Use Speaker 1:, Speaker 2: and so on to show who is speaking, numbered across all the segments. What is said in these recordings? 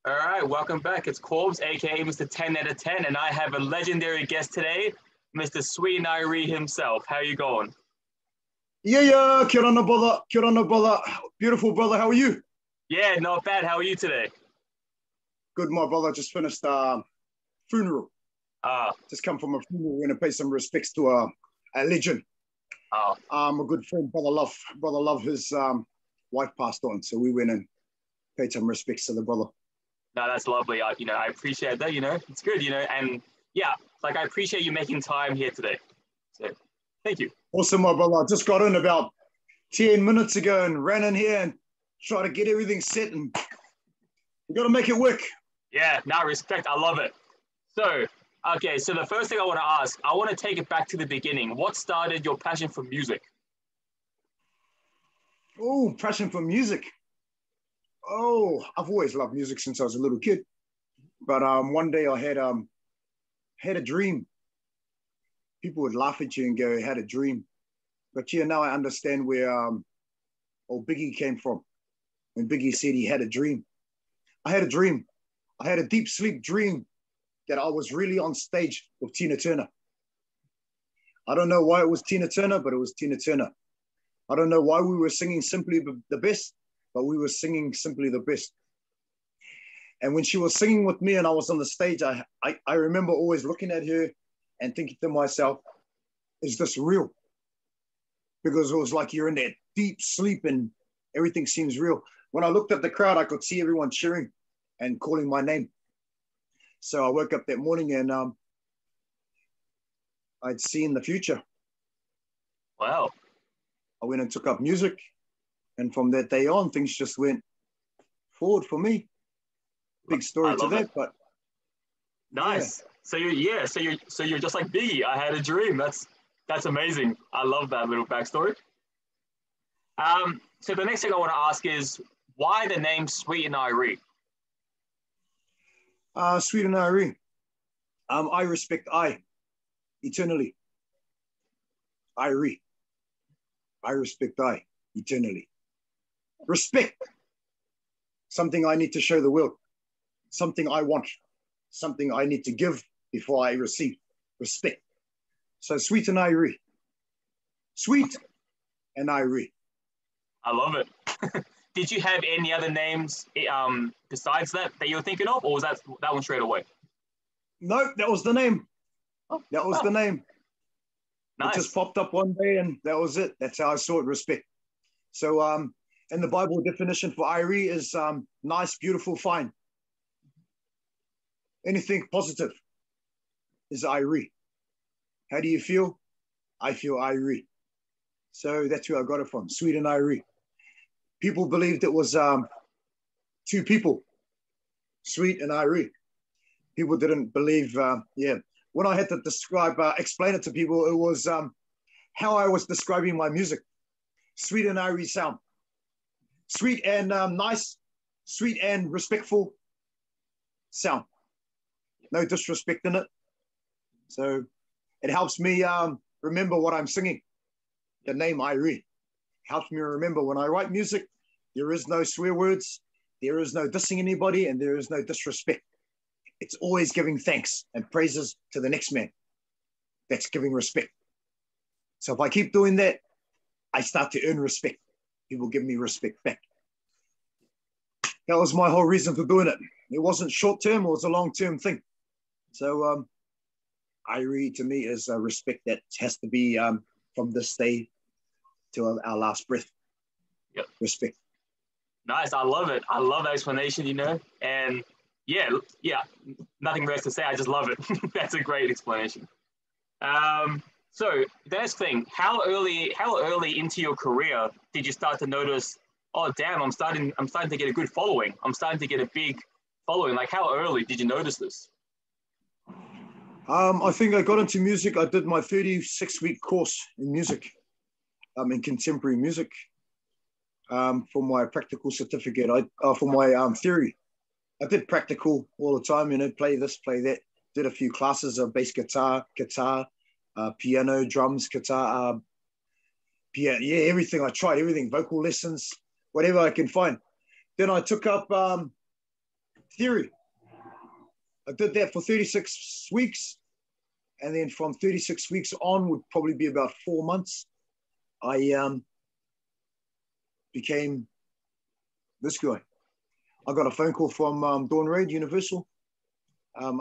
Speaker 1: All right, welcome back. It's Corbs, aka Mr. 10 out of 10, and I have a legendary guest today, Mr. Sweet&Ire himself. How you going?
Speaker 2: Yeah, kia ora, brother. Kia ora, brother. Beautiful brother, how are you?
Speaker 1: Yeah, not bad. How are you today?
Speaker 2: Good, my brother. Just finished funeral.
Speaker 1: Uh,
Speaker 2: Just come from a funeral. We're gonna pay some respects to a legend.
Speaker 1: oh,
Speaker 2: A good friend, brother Love. Brother Love, his wife passed on, so we went and paid some respects to the brother.
Speaker 1: no, that's lovely. I appreciate that. It's good. And yeah, like I appreciate you making time here today. So, thank you.
Speaker 2: Awesome, my brother. I just got in about 10 minutes ago and ran in here and tried to get everything set, and we got to make it work.
Speaker 1: Yeah, now respect. I love it. So, okay, so the first thing I want to ask, I want to take it back to the beginning. What started your passion for music?
Speaker 2: Oh, passion for music. Oh, I've always loved music since I was a little kid. But one day I had a dream. People would laugh at you and go, "Had a dream." But yeah, now I understand where old Biggie came from. When Biggie said he had a dream. I had a dream. I had a deep sleep dream that I was really on stage with Tina Turner. I don't know why it was Tina Turner, but it was Tina Turner. I don't know why we were singing Simply the Best, but we were singing Simply the Best. And when she was singing with me and I was on the stage, I remember always looking at her and thinking to myself, is this real? Because it was like you're in that deep sleep and everything seems real. When I looked at the crowd, I could see everyone cheering and calling my name. So I woke up that morning and I'd seen the future.
Speaker 1: Wow.
Speaker 2: I went and took up music. And from that day on, things just went forward for me. Big story to that, but
Speaker 1: nice.
Speaker 2: Yeah.
Speaker 1: So you're just like Biggie. I had a dream. That's amazing. I love that little backstory. So the next thing I want to ask is why the name Sweet&Ire?
Speaker 2: Sweet&Ire. I respect I eternally. Ire. I respect I eternally. Respect. Something I need to show the world. Something I want. Something I need to give before I receive. Respect. So Sweet&Ire. Sweet and Ire.
Speaker 1: I love it. Did you have any other names besides that you were thinking of, or was that one straight away?
Speaker 2: No, that was the name. That was the name.
Speaker 1: Nice.
Speaker 2: It just popped up one day and that was it. That's how I saw it, respect. So in the Bible definition for Ire is nice, beautiful, fine. Anything positive is Ire. How do you feel? I feel Ire. So that's where I got it from, Sweet&Ire. People believed it was two people, Sweet and Ire. People didn't believe, When I had to explain it to people, it was how I was describing my music. Sweet&Ire sound. Sweet and nice, sweet and respectful sound. No disrespect in it. So it helps me remember what I'm singing. The name Ire helps me remember when I write music, there is no swear words, there is no dissing anybody, and there is no disrespect. It's always giving thanks and praises to the next man. That's giving respect. So if I keep doing that, I start to earn respect. People give me respect back. That was my whole reason for doing it. It wasn't short-term, it was a long-term thing. So Ire to me is a respect that has to be from this day to our last breath.
Speaker 1: Yep.
Speaker 2: Respect.
Speaker 1: Nice. I love it. I love that explanation, and yeah, nothing less to say. I just love it. That's a great explanation. So the next thing, how early into your career did you start to notice, oh damn, I'm starting to get a good following. I'm starting to get a big following. Like how early did you notice this?
Speaker 2: I think I got into music. I did my 36-week course in music, in contemporary music, for my practical certificate. For my theory. I did practical all the time, play this, play that. Did a few classes of bass guitar, piano, drums, guitar, everything. I tried everything, vocal lessons, whatever I can find. Then I took up Theory. I did that for 36 weeks. And then from 36 weeks on would probably be about 4 months. I became this guy. I got a phone call from Dawn Reid, Universal,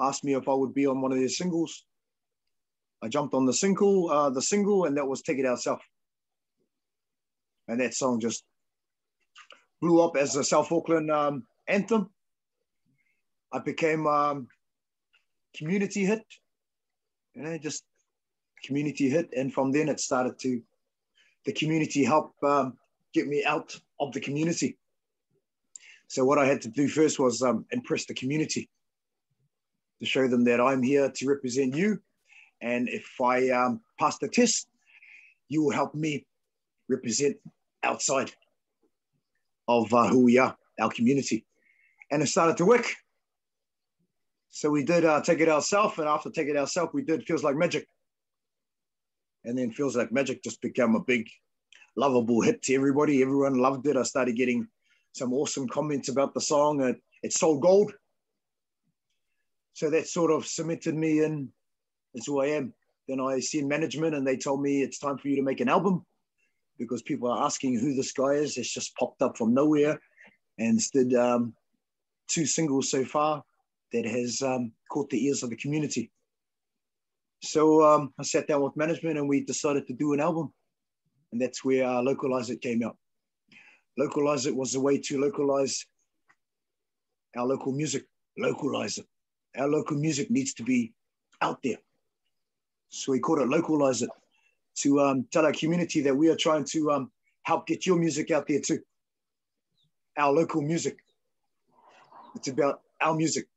Speaker 2: asked me if I would be on one of their singles. I jumped on the single, and that was Take It Out South. And that song just blew up as a South Auckland anthem. I became community hit, just community hit. And from then it started to, the community help get me out of the community. So what I had to do first was impress the community, to show them that I'm here to represent you. And if I pass the test, you will help me represent outside of who we are, our community. And it started to work. So we did Take It Out South, and after Take It Out South, we did Feels Like Magic. And then Feels Like Magic just became a big, lovable hit to everybody. Everyone loved it. I started getting some awesome comments about the song. It sold gold. So that sort of cemented me in as who I am. Then I seen management and they told me it's time for you to make an album, because people are asking who this guy is. It's just popped up from nowhere, and did 2 singles so far that has caught the ears of the community. So I sat down with management and we decided to do an album. And that's where Localize It came out. Localize It was a way to localize our local music. Localize it. Our local music needs to be out there. So we called it Localize It, to tell our community that we are trying to help get your music out there too. Our local music. It's about our music.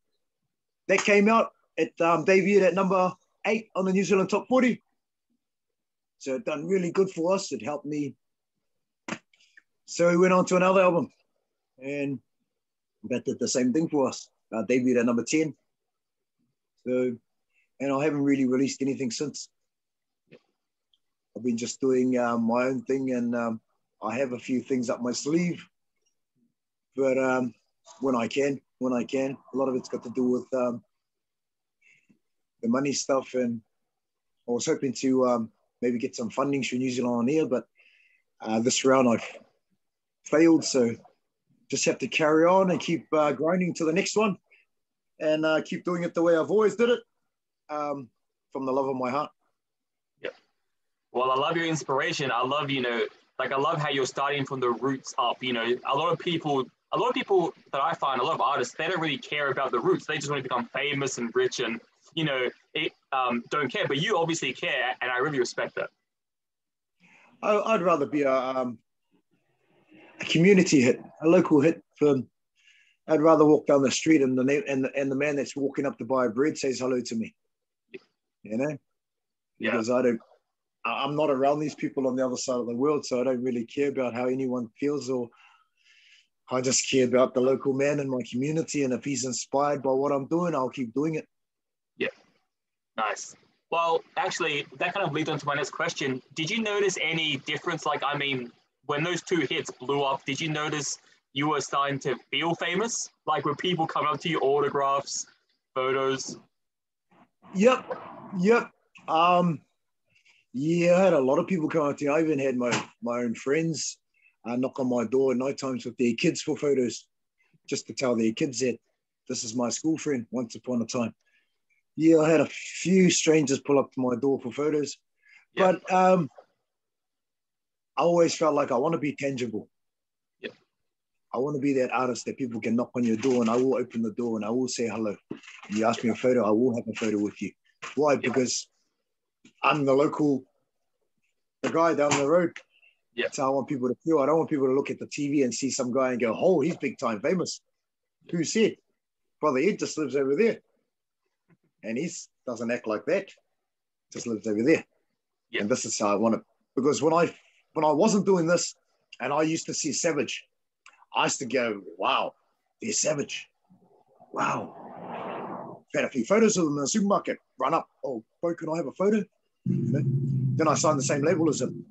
Speaker 2: That came out, it debuted at number 8 on the New Zealand Top 40. So it done really good for us. It helped me. So we went on to another album, and that did the same thing for us. Debuted at number 10. So, and I haven't really released anything since. I've been just doing my own thing, and I have a few things up my sleeve. But when I can, a lot of it's got to do with the money stuff. And I was hoping to maybe get some funding through New Zealand On Air, but this round I've failed. So just have to carry on and keep grinding to the next one, and keep doing it the way I've always did it, from the love of my heart.
Speaker 1: Yeah. Well, I love your inspiration. I love, I love how you're starting from the roots up. A lot of people that I find, a lot of artists, they don't really care about the roots. They just want to become famous and rich and, don't care. But you obviously care, and I really respect that.
Speaker 2: I'd rather be a community hit, a local hit. I'd rather walk down the street and the man that's walking up to buy bread says hello to me.
Speaker 1: Yeah.
Speaker 2: Because I'm not around these people on the other side of the world, so I don't really care about how anyone feels, or I just care about the local man in my community. And if he's inspired by what I'm doing, I'll keep doing it.
Speaker 1: Yeah. Nice. Well, actually, that kind of leads on to my next question. Did you notice any difference? When those 2 hits blew up, did you notice you were starting to feel famous? Like, were people coming up to you, autographs, photos?
Speaker 2: Yep. Yeah, I had a lot of people come up to me. I even had my own friends knock on my door at night times with their kids for photos, just to tell their kids that this is my school friend once upon a time. Yeah, I had a few strangers pull up to my door for photos. Yep. But I always felt like I want to be tangible.
Speaker 1: Yep.
Speaker 2: I want to be that artist that people can knock on your door, and I will open the door and I will say hello. And you ask me a photo, I will have a photo with you. Why? Yep. Because I'm the guy down the road.
Speaker 1: Yeah.
Speaker 2: That's how I want people to feel. I don't want people to look at the TV and see some guy and go, oh, he's big time famous. Who said? Brother Ed just lives over there. And he doesn't act like that. Just lives over there. Yeah. And this is how I want it. Because when I wasn't doing this, and I used to see Savage, I used to go, wow, there's Savage. Wow. I've had a few photos of them in the supermarket. Run up. Oh, bro, can I have a photo? Then I signed the same label as him.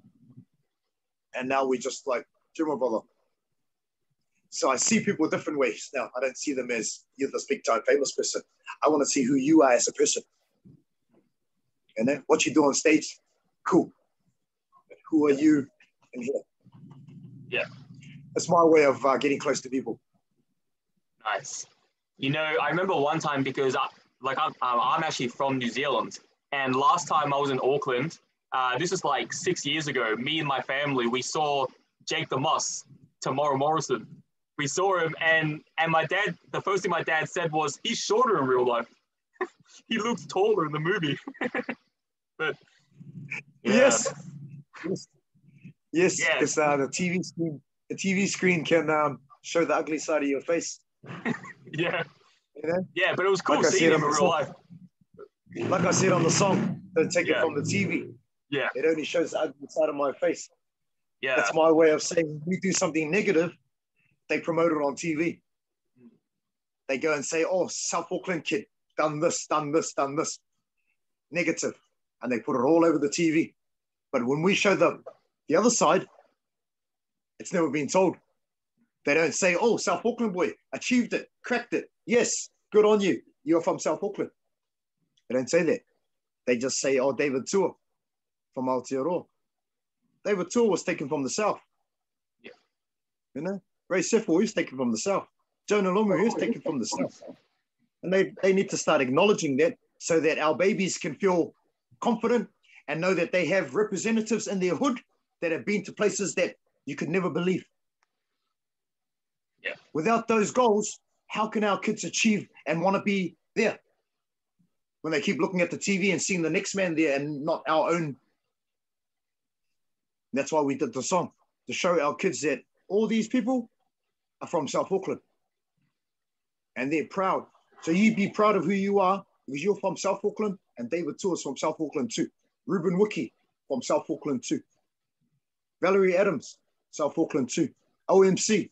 Speaker 2: And now we just like, my brother. So I see people different ways now. I don't see them as you're this big time famous person. I want to see who you are as a person. And then what you do on stage, cool. But who are you in here?
Speaker 1: Yeah.
Speaker 2: That's my way of getting close to people.
Speaker 1: Nice. You know, I remember one time because I'm actually from New Zealand, and last time I was in Auckland, this is like 6 years ago. Me and my family, we saw Jake the Moss, Tamara Morrison. We saw him, and my dad. The first thing my dad said was, "He's shorter in real life. He looks taller in the movie." But yeah.
Speaker 2: Yes, because the TV screen can show the ugly side of your face.
Speaker 1: Yeah.
Speaker 2: You know?
Speaker 1: Yeah, but it was cool seeing him in real life.
Speaker 2: Like I said on the song, don't take it from the TV.
Speaker 1: Yeah.
Speaker 2: It only shows the ugly side of my face.
Speaker 1: Yeah.
Speaker 2: That's my way of saying when we do something negative, they promote it on TV. They go and say, oh, South Auckland kid, done this, done this, done this. Negative. And they put it all over the TV. But when we show them the other side, it's never been told. They don't say, oh, South Auckland boy, achieved it, cracked it. Yes, good on you. You're from South Auckland. They don't say that. They just say, oh, David Tua from Aotearoa. David Tua was taken from the South.
Speaker 1: Yeah.
Speaker 2: You know, Ray Sefo is taken from the South. Jonah Longu is taken from the South. And they need to start acknowledging that so that our babies can feel confident and know that they have representatives in their hood that have been to places that you could never believe.
Speaker 1: Yeah.
Speaker 2: Without those goals, how can our kids achieve and want to be there? When they keep looking at the TV and seeing the next man there and not our own. That's why we did the song, to show our kids that all these people are from South Auckland. And they're proud. So you be proud of who you are because you're from South Auckland, and David Tua is from South Auckland too. Ruben Wiki from South Auckland too. Valerie Adams, South Auckland too. OMC.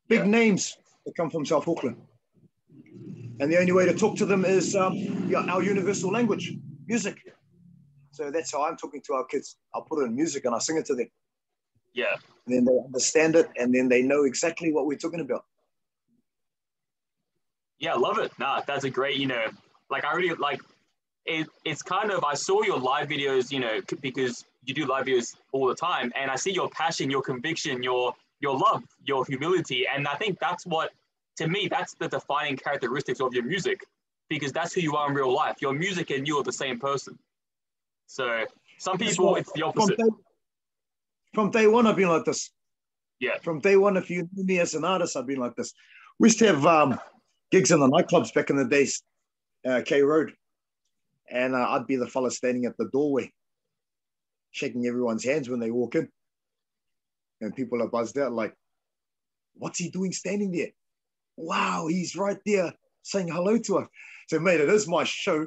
Speaker 2: Big names that come from South Auckland. And the only way to talk to them is our universal language, music. So that's how I'm talking to our kids. I'll put it in music and I sing it to them.
Speaker 1: Yeah.
Speaker 2: And then they understand it, and then they know exactly what we're talking about.
Speaker 1: Yeah, I love it. Nah, that's a great, like I really like it. It's kind of, I saw your live videos, because you do live videos all the time, and I see your passion, your conviction, your love, your humility. And I think that's what, to me, that's the defining characteristics of your music, because that's who you are in real life. Your music and you are the same person. So some people, it's the opposite.
Speaker 2: From day one, I've been like this.
Speaker 1: Yeah.
Speaker 2: From day one, if you knew me as an artist, I've been like this. We used to have gigs in the nightclubs back in the days, K Road. And I'd be the fella standing at the doorway, shaking everyone's hands when they walk in. And people are buzzed out like, what's he doing standing there? Wow, he's right there saying hello to us. So, mate, it is my show.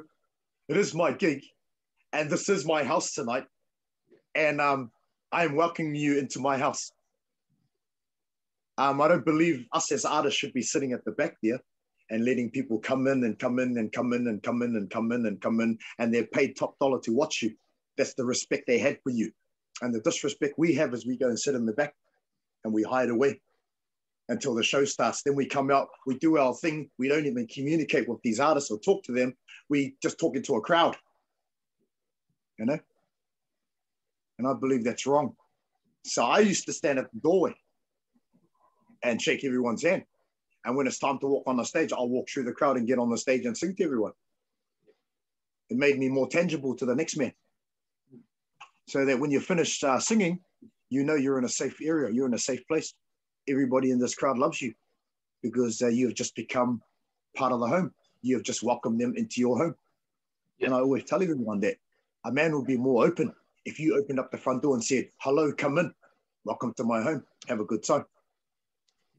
Speaker 2: It is my gig. And this is my house tonight. And I am welcoming you into my house. I don't believe us as artists should be sitting at the back there and letting people come in and come in and come in and come in and come in and come in, and they're paid top dollar to watch you. That's the respect they had for you. And the disrespect we have is we go and sit in the back and we hide away until the show starts. Then we come out, we do our thing. We don't even communicate with these artists or talk to them. We just talk into a crowd, And I believe that's wrong. So I used to stand at the doorway and shake everyone's hand. And when it's time to walk on the stage, I'll walk through the crowd and get on the stage and sing to everyone. It made me more tangible to the next man. So that when you're finished singing, you know you're in a safe area, you're in a safe place. Everybody in this crowd loves you because you've just become part of the home. You have just welcomed them into your home. Yeah. And I always tell everyone that a man will be more open if you opened up the front door and said, hello, come in, welcome to my home, have a good time.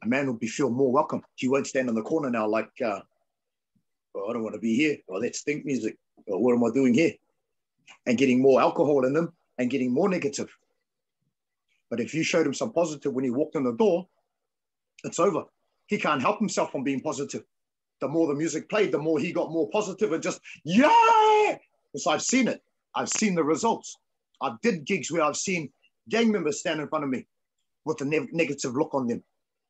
Speaker 2: A man will feel more welcome. He won't stand in the corner now like, oh, I don't want to be here. Or let's think music. Or what am I doing here? And getting more alcohol in them and getting more negative. But if you showed him some positive when he walked in the door, it's over. He can't help himself from being positive. The more the music played, the more he got more positive and just, yeah! Because I've seen it. I've seen the results. I've did gigs where I've seen gang members stand in front of me with a negative look on them.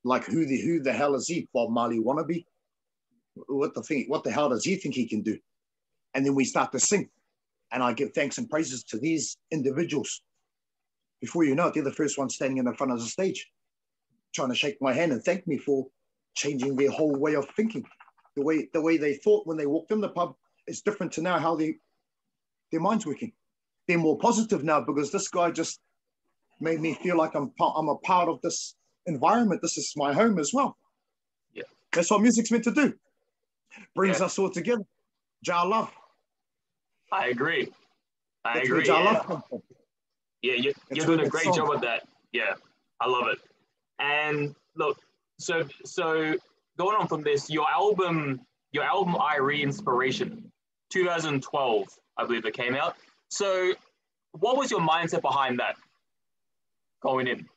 Speaker 2: Like who the hell is he? Bob Marley wannabe? What the hell does he think he can do? And then we start to sing. And I give thanks and praises to these individuals. Before you know it, they're the first one standing in the front of the stage, trying to shake my hand and thank me for changing their whole way of thinking. The way they thought when they walked in the pub is different to now how their mind's working. They're more positive now because this guy just made me feel like I'm a part of this environment. This is my home as well.
Speaker 1: Yeah.
Speaker 2: That's what music's meant to do. Brings us all together. Jah love.
Speaker 1: I agree.
Speaker 2: That's where Jah love comes from.
Speaker 1: Yeah, you're doing a great job with that. Yeah, I love it. And look, so going on from this, your album Ire Inspiration, 2012, I believe it came out. So what was your mindset behind that going in?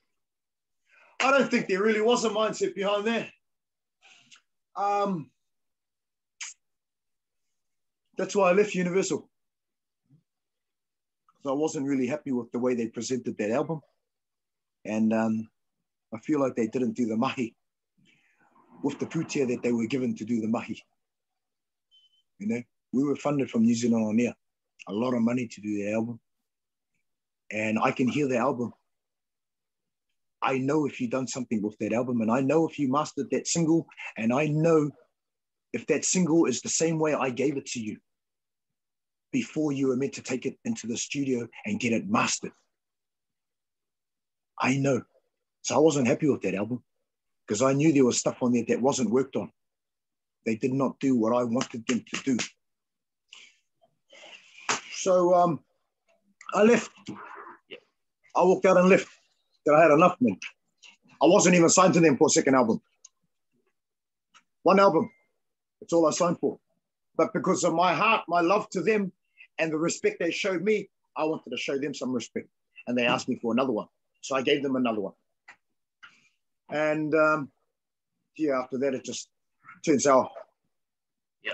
Speaker 2: I don't think there really was a mindset behind that. That's why I left Universal. So I wasn't really happy with the way they presented that album. And I feel like they didn't do the mahi with the putia that they were given to do the mahi. You know, we were funded from New Zealand On Air, a lot of money to do the album. And I can hear the album. I know if you've done something with that album, and I know if you mastered that single, and I know if that single is the same way I gave it to you before you were meant to take it into the studio and get it mastered. I know. So I wasn't happy with that album because I knew there was stuff on there that wasn't worked on. They did not do what I wanted them to do. So I left. I walked out and left. That I had enough, man. I wasn't even signed to them for a second album. One album. That's all I signed for. But because of my heart, my love to them, and the respect they showed me, I wanted to show them some respect. And they asked me for another one. So I gave them another one. And after that, it just turns out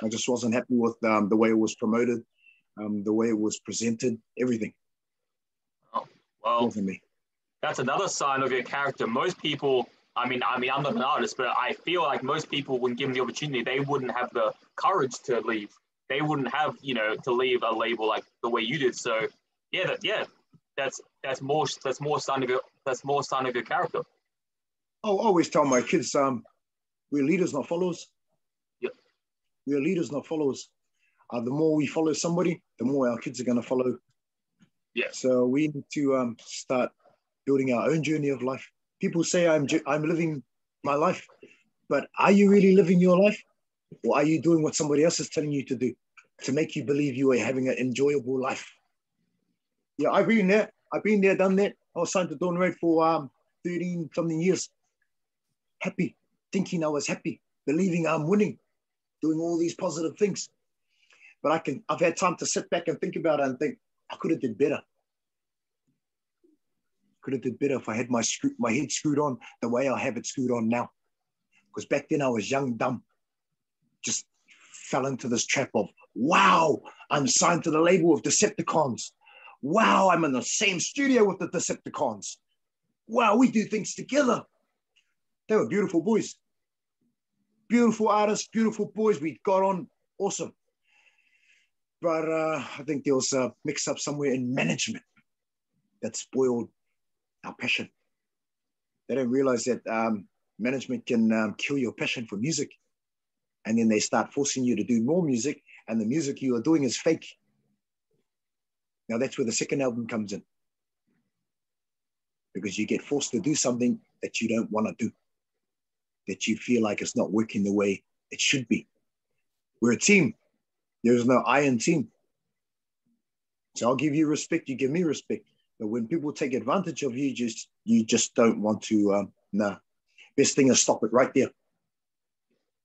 Speaker 2: I just wasn't happy with the way it was promoted, the way it was presented, everything.
Speaker 1: Oh, well,
Speaker 2: for me.
Speaker 1: That's another sign of your character. Most people, I mean, I'm not an artist, but I feel like most people, when given the opportunity, they wouldn't have the courage to leave. They wouldn't have, to leave a label like the way you did. So, that's more sign of your character.
Speaker 2: Oh, I always tell my kids, we're leaders, not followers.
Speaker 1: Yep.
Speaker 2: We're leaders, not followers. The more we follow somebody, the more our kids are going to follow.
Speaker 1: Yeah.
Speaker 2: So we need to start building our own journey of life. People say I'm living my life, but are you really living your life? Or are you doing what somebody else is telling you to do to make you believe you are having an enjoyable life? Yeah, I've been there, done that. I was signed to Dawn Road for 13 something years. Happy, thinking I was happy, believing I'm winning, doing all these positive things. But I've had time to sit back and think about it and think, I could have did better. Could have did better if I had my head screwed on the way I have it screwed on now. Because back then I was young, dumb. Just fell into this trap of, wow, I'm signed to the label of Decepticons. Wow, I'm in the same studio with the Decepticons. Wow, we do things together. They were beautiful boys. Beautiful artists, beautiful boys. We got on awesome. But I think there was a mix-up somewhere in management that spoiled our passion. They don't realize that management can kill your passion for music. And then they start forcing you to do more music, and the music you are doing is fake. Now that's where the second album comes in. Because you get forced to do something that you don't want to do, that you feel like it's not working the way it should be. We're a team. There's no I in team. So I'll give you respect, you give me respect. But when people take advantage of you, you just don't want to, nah. Best thing is stop it right there.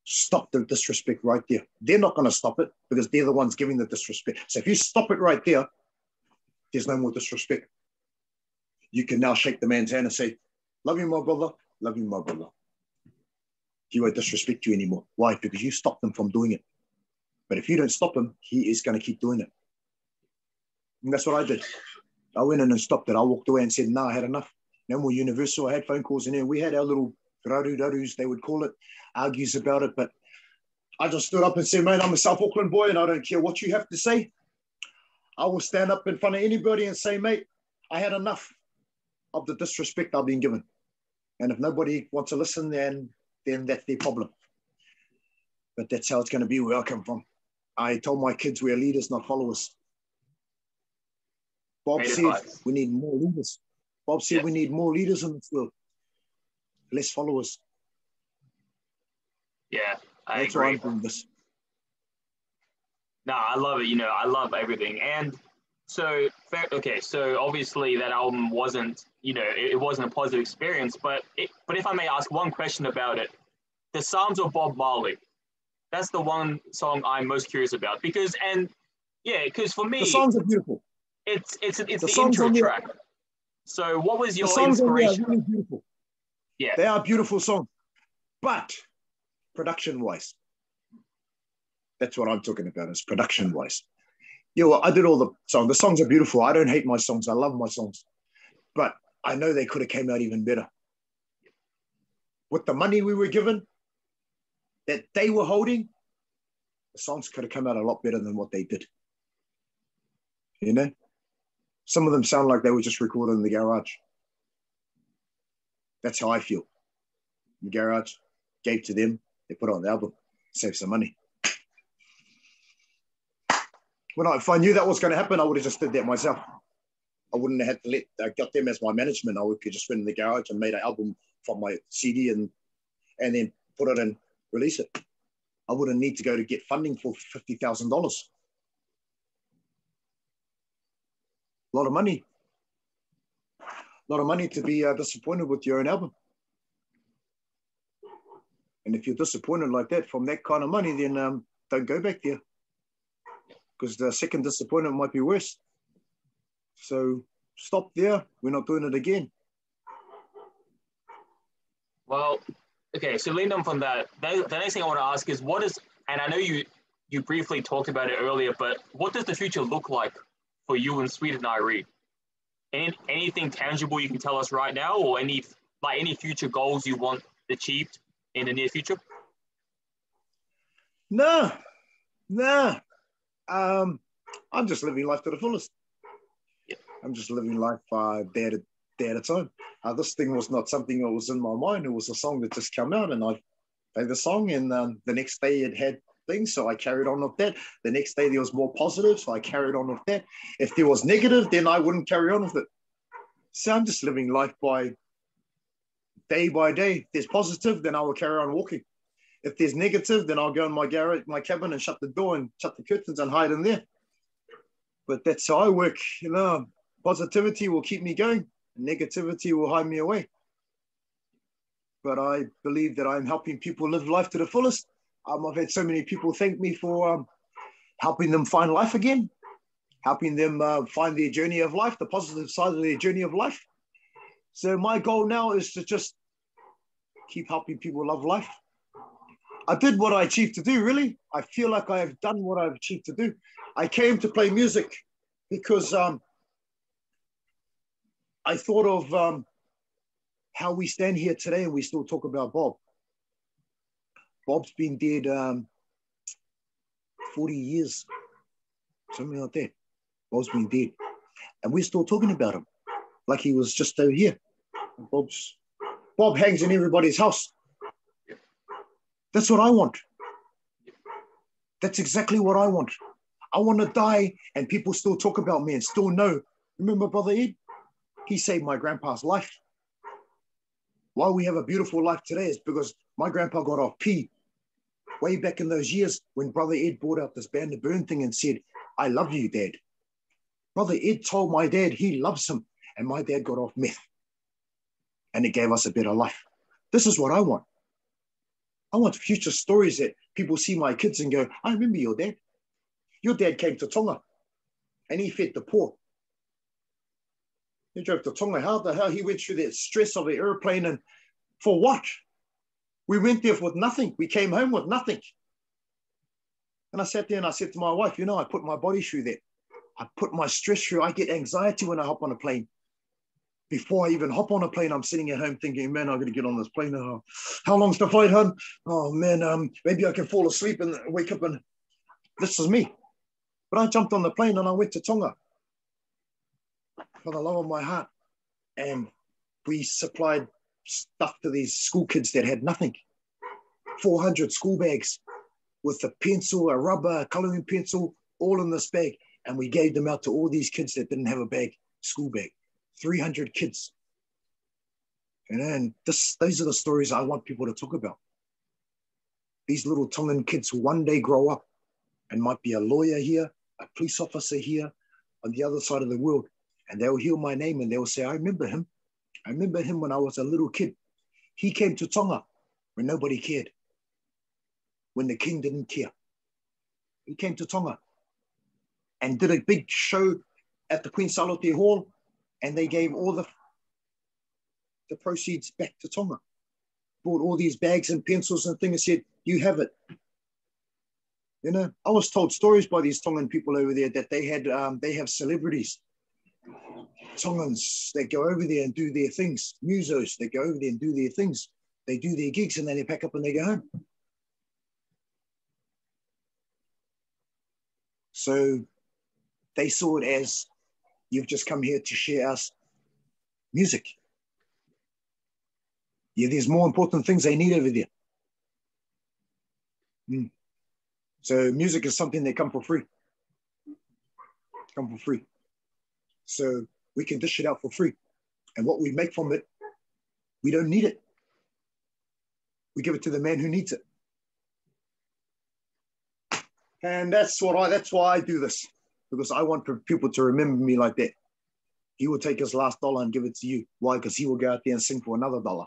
Speaker 2: Stop the disrespect right there. They're not going to stop it because they're the ones giving the disrespect. So if you stop it right there, there's no more disrespect. You can now shake the man's hand and say, love you, my brother. Love you, my brother. He won't disrespect you anymore. Why? Because you stopped him from doing it. But if you don't stop him, he is going to keep doing it. And that's what I did. I went in and stopped it. I walked away and said, no, I had enough. no more Universal. I had phone calls in there. We had our little raru-rarus, they would call it, argues about it. But I just stood up and said, mate, I'm a South Auckland boy and I don't care what you have to say. I will stand up in front of anybody and say, mate, I had enough of the disrespect I've been given. And if nobody wants to listen, then that's their problem. But that's how it's going to be where I come from. I told my kids we're leaders, not followers. Bob said we need more leaders. Bob said we need more leaders in this world, less followers.
Speaker 1: Yeah, I
Speaker 2: that's
Speaker 1: agree.
Speaker 2: Why I'm doing this.
Speaker 1: No, I love it. I love everything. And so, okay, so obviously that album wasn't, it wasn't a positive experience. But if I may ask one question about it, the Psalms of Bob Marley. That's the one song I'm most curious about because for me,
Speaker 2: the songs are beautiful.
Speaker 1: It's the intro track. So what was your inspiration?
Speaker 2: Are really beautiful.
Speaker 1: Yeah,
Speaker 2: they are beautiful songs, but production-wise, that's what I'm talking about. Is production-wise. Yeah, well, I did all the songs. The songs are beautiful. I don't hate my songs. I love my songs, but I know they could have came out even better. With the money we were given, that they were holding, the songs could have come out a lot better than what they did. Some of them sound like they were just recorded in the garage. That's how I feel. The garage, gave to them, they put on the album, save some money. If I knew that was going to happen, I would have just did that myself. I wouldn't have had to I got them as my management. I could just went in the garage and made an album from my CD and then put it in, release it. I wouldn't need to go to get funding for $50,000. A lot of money. A lot of money to be disappointed with your own album. And if you're disappointed like that from that kind of money, then don't go back there. Because the second disappointment might be worse. So stop there. We're not doing it again.
Speaker 1: Well, okay, so lean on from that. The next thing I want to ask is and I know you briefly talked about it earlier, but what does the future look like for you and Sweet&Ire? Anything tangible you can tell us right now, or any future goals you want achieved in the near future?
Speaker 2: No. I'm just living life to the fullest.
Speaker 1: Yeah.
Speaker 2: I'm just living life day at a time. This thing was not something that was in my mind. It was a song that just came out, and I played the song, and the next day it had things, so I carried on with that. The next day there was more positive, so I carried on with that. If there was negative, then I wouldn't carry on with it. So I'm just living life by day. If there's positive, then I will carry on walking. If there's negative, then I'll go in my garage, my cabin, and shut the door and shut the curtains and hide in there. But that's how I work. Positivity will keep me going. Negativity will hide me away. But I believe that I'm helping people live life to the fullest. I've had so many people thank me for helping them find life again, helping them find their journey of life, the positive side of their journey of life. So my goal now is to just keep helping people love life. I did what I achieved to do, really. I feel like I have done what I've achieved to do. I came to play music because I thought of how we stand here today and we still talk about Bob. Bob's been dead 40 years, something like that. Bob's been dead. And we're still talking about him like he was just over here. Bob hangs in everybody's house. That's what I want. That's exactly what I want. I want to die and people still talk about me and still know. Remember Brother Ed? He saved my grandpa's life. Why we have a beautiful life today is because my grandpa got off P way back in those years when Brother Ed brought out this Band to Burn thing and said, I love you, Dad. Brother Ed told my dad he loves him, and my dad got off meth. And it gave us a better life. This is what I want. I want future stories that people see my kids and go, I remember your dad. Your dad came to Tonga and he fed the poor. He drove to Tonga. How the hell he went through that stress of an airplane, and for what? We went there with nothing. We came home with nothing. And I sat there and I said to my wife, I put my body through that. I put my stress through. I get anxiety when I hop on a plane. Before I even hop on a plane, I'm sitting at home thinking, man, I'm going to get on this plane. How long's the flight, hon? Oh, man, maybe I can fall asleep and wake up and this is me. But I jumped on the plane and I went to Tonga for the love of my heart. And we supplied stuff to these school kids that had nothing. 400 school bags with a pencil, a rubber, a coloring pencil, all in this bag. And we gave them out to all these kids that didn't have a bag, school bag. 300 kids. And those are the stories I want people to talk about. These little Tongan kids who one day grow up and might be a lawyer here, a police officer here on the other side of the world. And they'll hear my name and they'll say, I remember him. I remember him when I was a little kid. He came to Tonga when nobody cared, when the king didn't care. He came to Tonga and did a big show at the Queen Salote Hall, and they gave all the proceeds back to Tonga. Bought all these bags and pencils and things and said, you have it. You know, I was told stories by these Tongan people over there that they have celebrities, Tongans, that go over there and do their things, musos, they go over there and do their things. They do their gigs and then they pack up and they go home. So they saw it as, you've just come here to share us music. Yeah, there's more important things they need over there. So music is something that come for free. Come for free. So we can dish it out for free. And what we make from it, we don't need it. We give it to the man who needs it. And that's why I do this. Because I want people to remember me like that. He will take his last dollar and give it to you. Why? Because he will go out there and sing for another dollar.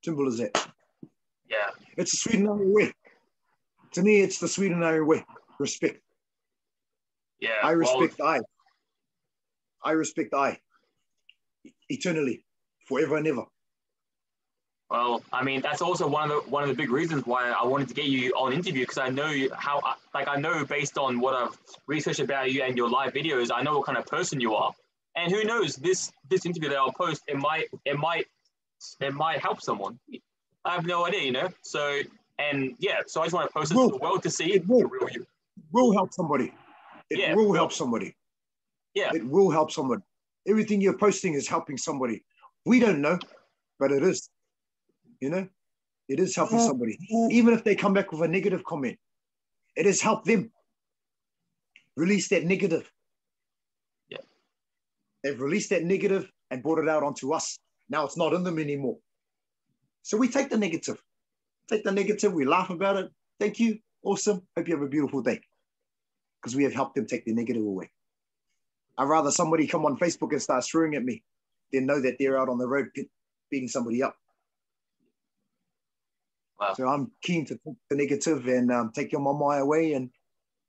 Speaker 2: Simple as that.
Speaker 1: Yeah.
Speaker 2: It's the Sweet&Ire way. To me, it's the Sweet&Ire way. Respect.
Speaker 1: Yeah.
Speaker 2: I respect I. I respect I. Eternally. Forever and ever.
Speaker 1: Well, I mean, that's also one of the big reasons why I wanted to get you on interview, because I know I know based on what I've researched about you and your live videos, I know what kind of person you are. And who knows, this interview that I'll post, it might help someone. I have no idea, you know. So so I just want to post it to the world to see
Speaker 2: it will.
Speaker 1: The real you.
Speaker 2: It will help somebody. It will help somebody.
Speaker 1: Yeah.
Speaker 2: It will help somebody. Everything you're posting is helping somebody. We don't know, but it is. You know, it is helping somebody. Even if they come back with a negative comment, it has helped them release that negative.
Speaker 1: Yeah.
Speaker 2: They've released that negative and brought it out onto us. Now it's not in them anymore. So we take the negative. Take the negative, we laugh about it. Thank you. Awesome. Hope you have a beautiful day. Because we have helped them take the negative away. I'd rather somebody come on Facebook and start swearing at me than know that they're out on the road beating somebody up.
Speaker 1: Wow.
Speaker 2: So I'm keen to take the negative and take your mama away, and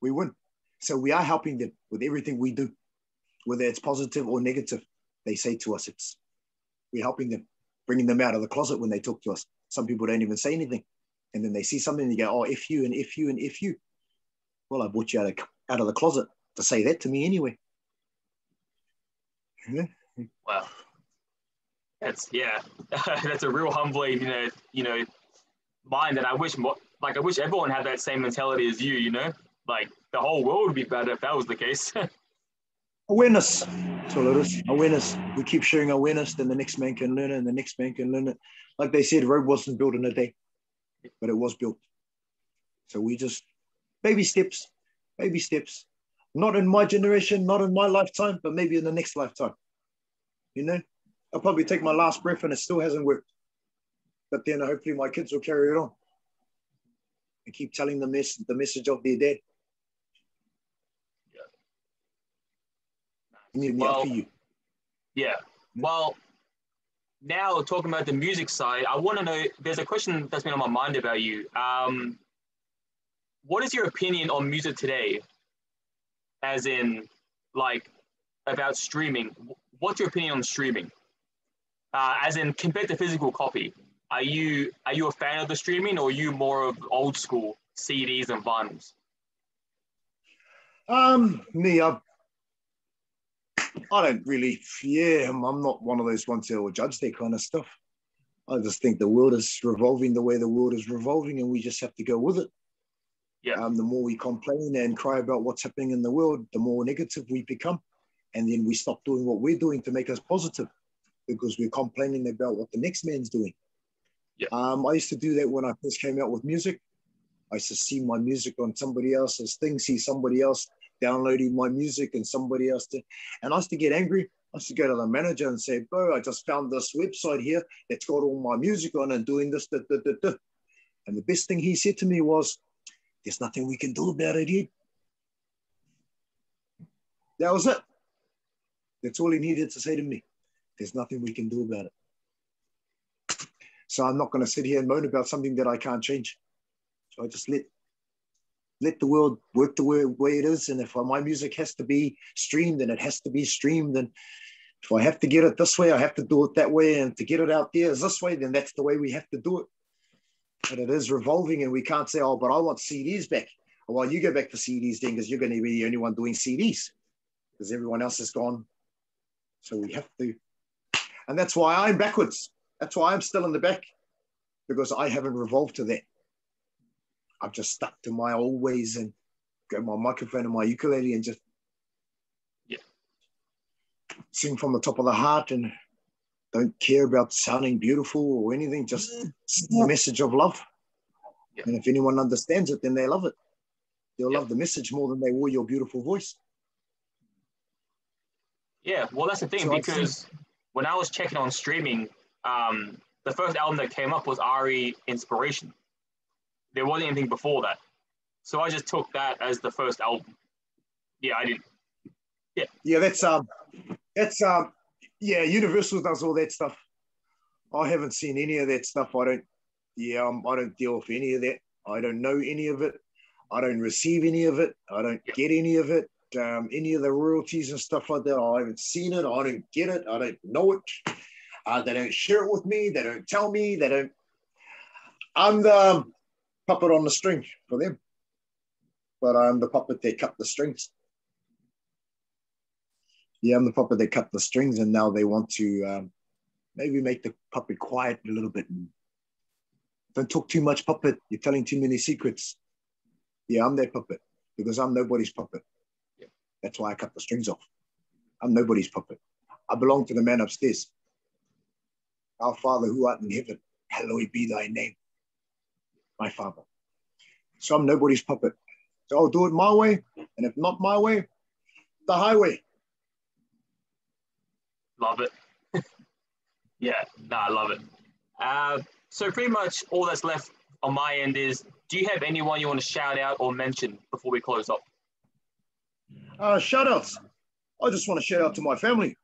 Speaker 2: we win. So we are helping them with everything we do, whether it's positive or negative. They say to us, we're helping them, bringing them out of the closet when they talk to us. Some people don't even say anything. And then they see something and they go, oh, F you and F you and F you. Well, I brought you out of the closet to say that to me anyway.
Speaker 1: Yeah. Wow. That's a real humbling, mind that I wish everyone had that same mentality as you, like the whole world would be better if that was the case.
Speaker 2: Awareness. That's all it is. Awareness. We keep sharing awareness, then the next man can learn it, and the next man can learn it. Like they said, Rome wasn't built in a day, but it was built. So we just, baby steps. Not in my generation, not in my lifetime, but maybe in the next lifetime. I'll probably take my last breath and it still hasn't worked. But then hopefully my kids will carry it on and keep telling the message of their dad.
Speaker 1: Well,
Speaker 2: for you.
Speaker 1: Yeah. Well, now talking about the music side, I want to know, there's a question that's been on my mind about you. What is your opinion on music today? As in, like, about streaming. What's your opinion on streaming? As in, compared to physical copy, are you a fan of the streaming, or are you more of old school CDs and vinyls?
Speaker 2: I don't really, I'm not one of those ones that will judge that kind of stuff. I just think the world is revolving the way the world is revolving, and we just have to go with it.
Speaker 1: Yeah.
Speaker 2: The more we complain and cry about what's happening in the world, the more negative we become. And then we stop doing what we're doing to make us positive because we're complaining about what the next man's doing.
Speaker 1: Yeah.
Speaker 2: I used to do that when I first came out with music. I used to see my music on somebody else's thing, see somebody else downloading my music and somebody else. And I used to get angry. I used to go to the manager and say, bro, I just found this website here that's got all my music on and doing this. And the best thing he said to me was, there's nothing we can do about it yet. That was it. That's all he needed to say to me. There's nothing we can do about it. So I'm not going to sit here and moan about something that I can't change. So I just let the world work the way it is. And if my music has to be streamed, then it has to be streamed. And if I have to get it this way, I have to do it that way. And to get it out there is this way, then that's the way we have to do it. But it is revolving, and we can't say, oh, but I want CDs back. Well, you go back to CDs then, because you're going to be the only one doing CDs because everyone else is gone. So we have to. And that's why I'm backwards. That's why I'm still in the back, because I haven't revolved to that. I've just stuck to my old ways and got my microphone and my ukulele and just sing from the top of the heart and don't care about sounding beautiful or anything, just sing the message of love. Yeah. And if anyone understands it, then they love it. They'll love the message more than they will your beautiful voice.
Speaker 1: Yeah, well, that's the thing, so because when I was checking on streaming, the first album that came up was Ire Inspiration. There wasn't anything before that. So I just took that as the first album. Yeah, I didn't. Yeah.
Speaker 2: Yeah, Universal does all that stuff. I haven't seen any of that stuff. I don't deal with any of that. I don't know any of it. I don't receive any of it. I don't get any of it. Any of the royalties and stuff like that. I haven't seen it. I don't get it. I don't know it. They don't share it with me. They don't tell me. I'm the puppet on the string for them. But I'm the puppet that cut the strings. Yeah, I'm the puppet that cut the strings, and now they want to maybe make the puppet quiet a little bit. Don't talk too much, puppet. You're telling too many secrets. Yeah, I'm that puppet because I'm nobody's puppet. Yeah. That's why I cut the strings off. I'm nobody's puppet. I belong to the man upstairs. Our Father who art in heaven, hallowed be thy name. My Father. So I'm nobody's puppet. So I'll do it my way, and if not my way, the highway.
Speaker 1: Love it. Yeah, no, I love it. So pretty much all that's left on my end is, do you have anyone you want to shout out or mention before we close up?
Speaker 2: Shout outs. I just want to shout out to my family.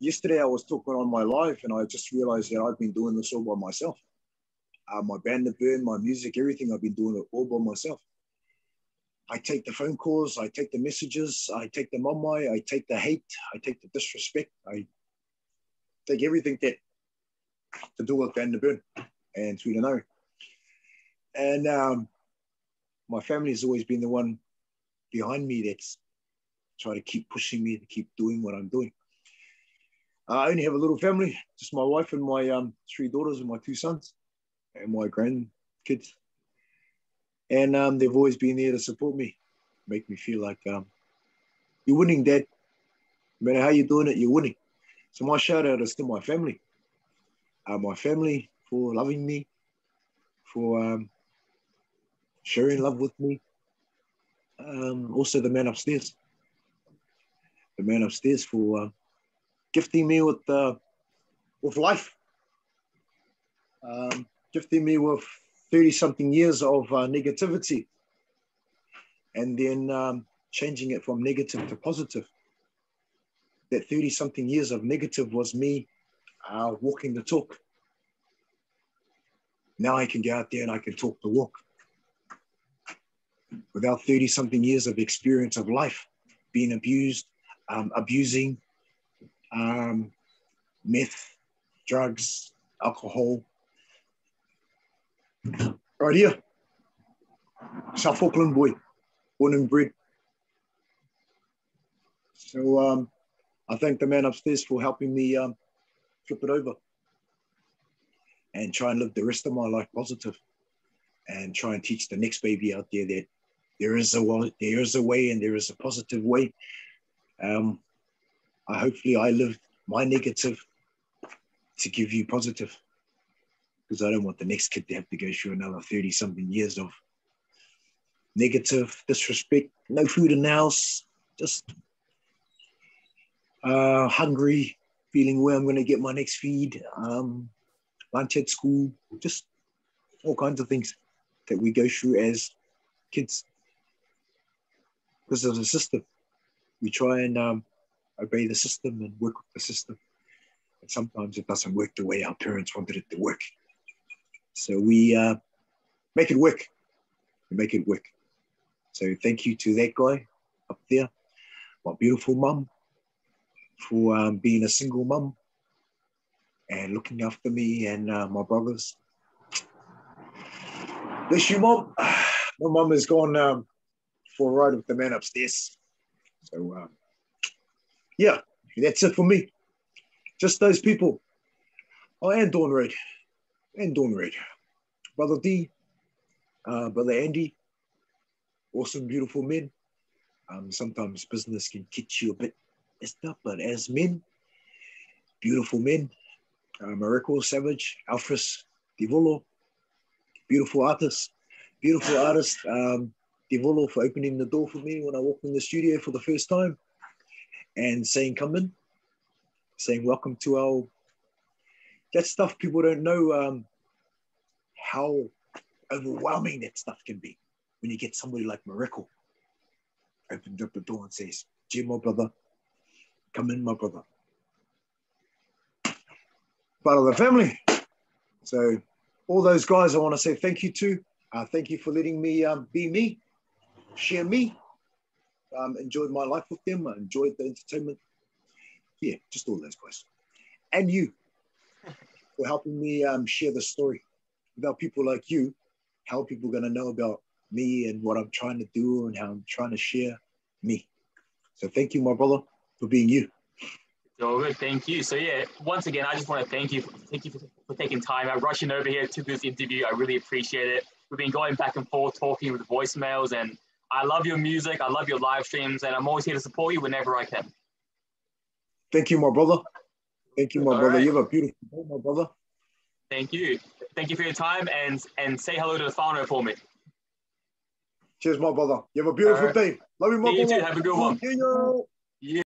Speaker 2: Yesterday I was talking on my live and I just realized that I've been doing this all by myself. My band, the burn, my music, everything, I've been doing it all by myself. I take the phone calls, I take the messages, I take the mamai, I take the hate, I take the disrespect, I take everything that to do with Van der Burn and Sweet&Ire. And my family has always been the one behind me that's trying to keep pushing me to keep doing what I'm doing. I only have a little family, just my wife and my 3 daughters and my 2 sons and my grandkids. And they've always been there to support me, make me feel like you're winning, Dad. No matter how you're doing it, you're winning. So my shout out is to my family. My family for loving me, for sharing love with me. Also the man upstairs. The man upstairs for gifting me with life. Gifting me with 30-something years of negativity, and then changing it from negative to positive. That 30-something years of negative was me walking the talk. Now I can go out there and I can talk the walk. Without 30-something years of experience of life, being abused, abusing, meth, drugs, alcohol. Right here, South Auckland boy, born and bred. So I thank the man upstairs for helping me flip it over and try and live the rest of my life positive and try and teach the next baby out there that there is a way and there is a positive way. Hopefully I live my negative to give you positive, because I don't want the next kid to have to go through another 30 something years of negative, disrespect, no food in the house, just hungry, feeling where I'm going to get my next feed, lunch at school, just all kinds of things that we go through as kids. Because there's a system. We try and obey the system and work with the system. And sometimes it doesn't work the way our parents wanted it to work. So we make it work. We make it work. So thank you to that guy up there, my beautiful mum, for being a single mum and looking after me and my brothers. Bless you, Mom. My mum has gone for a ride with the man upstairs. So, yeah, that's it for me. Just those people. Oh, and Dawn Reid. Brother D, Brother Andy, awesome, beautiful men. Sometimes business can catch you a bit messed up, but as men, beautiful men. Mariko Savage, Alfred Divolo, beautiful artist. Divolo for opening the door for me when I walked in the studio for the first time and saying, come in, saying, welcome to our, that stuff people don't know how overwhelming that stuff can be when you get somebody like Mariko opens up the door and says, Jim, my brother, come in, my brother. Part of the family. So all those guys I want to say thank you to. Thank you for letting me be me, share me. Enjoyed my life with them. I enjoyed the entertainment. Yeah, just all those guys. And you for helping me share the story. Without people like you, how are people going to know about me and what I'm trying to do and how I'm trying to share me? So thank you, my brother, for being you.
Speaker 1: So good, thank you. So yeah, once again, I just want to thank you for taking time out, rushing over here to this interview. I really appreciate it. We've been going back and forth, talking with voicemails, and I love your music. I love your live streams, and I'm always here to support you whenever I can.
Speaker 2: Thank you, my brother. Thank you, my brother. Right. You have a beautiful day, my brother.
Speaker 1: Thank you. Thank you for your time, and say hello to the founder for me.
Speaker 2: Cheers, my brother. You have a beautiful day. Love you, my brother.
Speaker 1: You too. Have a good one.
Speaker 2: Yeah.